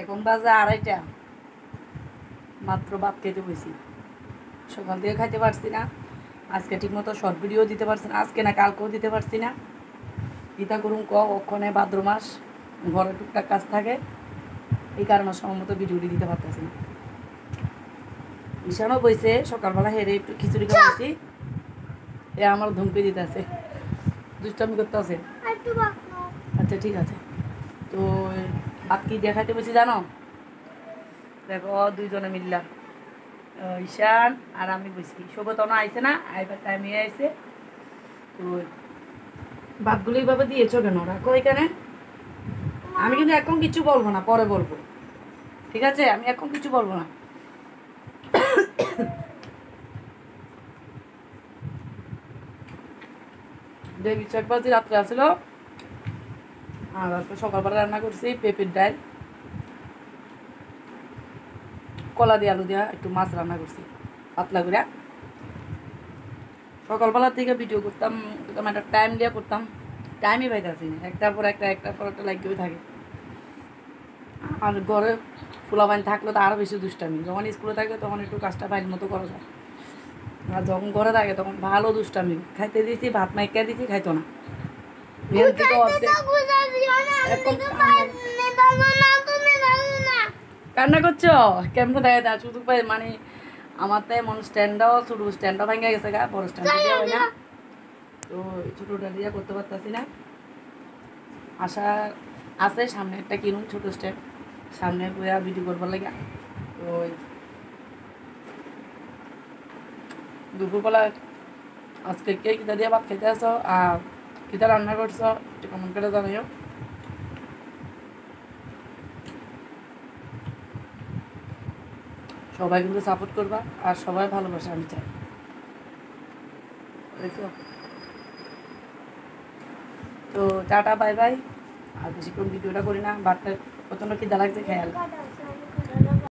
এখন বাজে 2:30 মাত্র ভাত খেতে বসি। সকাল থেকে খাইতে পারছি না, আজকে ঠিকমতো শর্ট ভিডিও দিতে পারছি না, আজকে না কালকেও দিতে পারছি না। ইতা করুন ওখানে ভাদ্র মাস ঘরে টুকটাক কাজ থাকে, এই কারণে সময় মতো ভিডিওটি দিতে পারতেছি না। ঈশানও বইছে সকালবেলা হেরে একটু খিচুড়ি খাওয়াইছি, এ আমার ধমকি দিতে আছে, দুষ্টামি করতে আছে। আচ্ছা ঠিক আছে। তো ভাত কি দেখাইতে বসি জানো? দেখো দুইজনে মিললাম, ঈশান আর আমি বসি। সৌগতনা আইসে না, আইবার টাইমে আইসে। তো ভাতগুলো এইভাবে দিয়েছো কেন? রাখো এখানে। আমি কিন্তু এখন কিছু বলবো না, পরে বলবো, ঠিক আছে? আমি এখন কিছু বলবো না। দেখি চাকবাজি রাত্রে আসলো, আর আজকে সকালবেলা রান্না করছি পেঁপের ডাল, কলা দিয়ে আলু দিয়া একটু মাছ রান্না করছি পাতলা করে। সকালবেলা থেকে ভিডিও করতাম, একটা টাইম দিয়ে করতাম, টাইমই পাইতেছি না, একটার পর একটা লাগিয়ে থাকে। আর ঘরে ফুলাবাইন থাকলে তো আরও বেশি দুষ্টামি। যখন স্কুলে থাকে তখন একটু কাজটা বাইর মতো করা যায়, আর যখন ঘরে থাকে তখন ভালো দুষ্টামি। খাইতে দিয়েছি, ভাত মাইকা দিয়েছি, খাইতো না। কান্না করছো কেমন? দেখা যায় শুধু মানে আমার তাই মন স্ট্যান্ডও ছোটো স্ট্যান্ডও ভেঙে গেছে গা, বড় স্ট্যান্ড দিয়ে হয় না, তো ছোটোটা দিয়ে করতে পারতেছি না। আশা আছে সামনে একটা কিনুন ছোটো স্ট্যান্ড, সামনে বইয়া ভিডিও করবার লাগে। তো দুপুরবেলা আজকে কে কিতা দিয়ে ভাত খেতে আসো আর কিতা রান্না করছো একটু কমেন্ট করে জানাইও। সবাই কিন্তু সাপোর্ট করবা আর সবাই ভালোবাসা আমি চাই। তো টাটা বাই বাই, আর বেশিক্ষণ ভিডিওটা করি না, ভাতটা প্রচণ্ড খিদা লাগছে, খেয়াল।